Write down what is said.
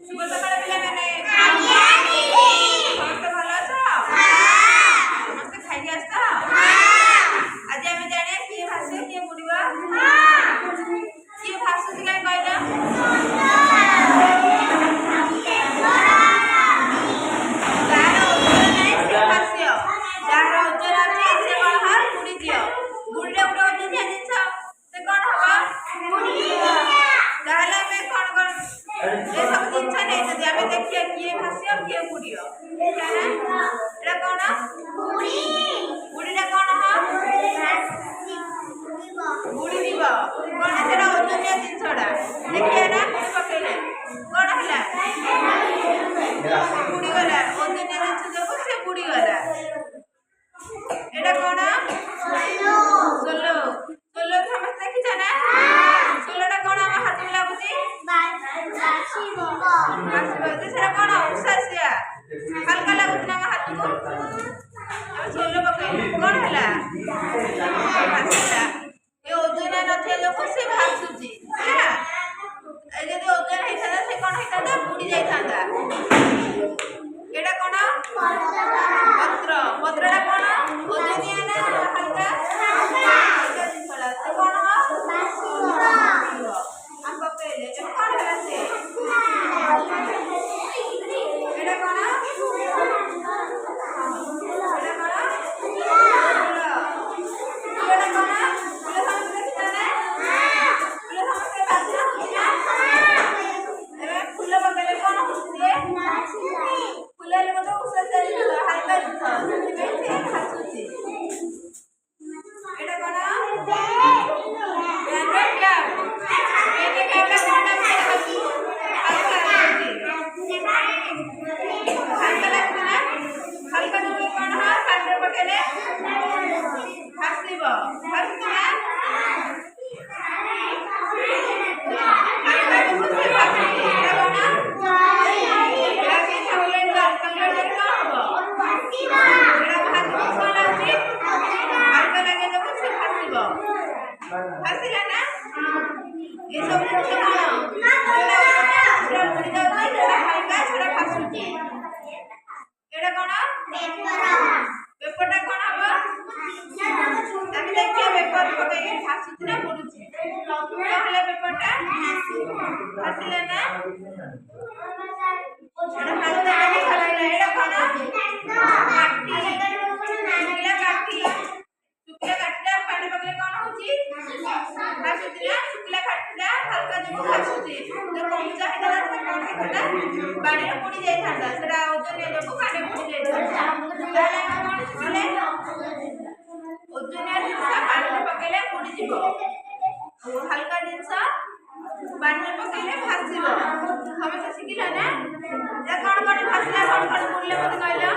शुभ सकाळ पिलाମାନେ ସମସ୍ତେ ଭଲ ଅଛ? ସମସ୍ତେ ଖାଇକି ଆସିଛ? ଆଜି ଆମେ ଜାଣିବା କିଏ ଭାସିବ କିଏ ବୁଡ଼ିବ? କିଏ ଭାସୁଛି କାଇଁ କହିଲ? ଯାହାର ଓଜନ ନାହିଁ ସେ ଭାସିବ, ଯାହାର ଓଜନ ଅଛି ସେ କଣ ହବ? ବୁଡ଼ିଯିବ। ବୁଡ଼ିଲେ ଗୋଟେ ଓଜନିଆ ଜିନିଷ ସେ କଣ ହବ? ତାହେଲେ ଆମେ କଣ କଣ ଏସବୁ ଜିନିଷ ନେଇଛନ୍ତି, ଆମେ ଦେଖିବା କିଏ ଭାସିବ କିଏ ବୁଡ଼ିବ। ଏଇଟା କଣ? ବୁଡ଼ିଟା କଣ ହବ? ବୁଡ଼ିଯିବ। କଣ ସେଟା ଓଜନିଆ ଜିନିଷଟା ଦେଖିବା ନା? ବୁଡ଼ି ପକେଇଲେ କଣ ହେଲା? ବୁଡ଼ିଗଲା। ଓଜନିଆ ଜିନିଷ ଯୋଗୁ ସେ ବୁଡ଼ିଗଲା। ଏଇଟା କଣ? ସୋଲ। ସୋଲ ସମସ୍ତେ ଦେଖିଛ ନା? ସୋଲଟା କଣ ଆମ ହାତକୁ ଲାଗୁଛି? ସେଟା କଣ? ଉଷାସିଆ ହାଲକା ଲାଗୁଛି ନା ଆମ ହାତକୁ? ଆମେ ସୋଲ ପକେଇଲେ କଣ ହେଲା? ଭାସିଲା। ଏ ଓଜନିଆ ନଥିବା ଯୋଗୁ ସେ ଭାସୁଛି ହେଲା। ଯଦି ଓଜନ ହେଇଥାନ୍ତା ସେ କଣ ହେଇଥାନ୍ତା? ବୁଡ଼ି ଯାଇଥାନ୍ତା। ଏଇଟା କଣ? ପତ୍ର। ପତ୍ରଟା କଣ? ଓଜନିଆ ନା ହାଲକା? ହାଲକା ଜିନିଷଟା ସେ କଣ? ଆମେ ପକେଇଲେ କଣ ହେଲା? ସେ ଏଇଟା କଣ? भासिला ना? ये सब जिनिस कौन? बुड़ी जाउछि सेटा हल्का सेटा भासुछि। एटा कौन? पेपरटा कौन हबो? आमे देखिए पेपर पकई भासुछि ना बुडुछि? कहले पेपरटा भासिला ना? एटा हल्का भासिला। एटा कौन? काठी। सुखिला काठी। सुखिला काठीला पानी पकले कौन होछि? भासुछि ना? सुखिला काठीला हल्का जो भासुछि। तो कम चाहिदा से कौन हेता? पानी रे बुडी जाय थांदा। सेटा ओजनिया जो पानी बुडी जाय थांदा। ताले कौन बोले? ओजनिया जिंस पानी रे पकेले बुडी जिवो। हल्का जिंस पानी रे पकेले भासिबो। हमें तो सिखिला ना? जे कौन कौन भासिला कौन कौन बुडले मते कहलो?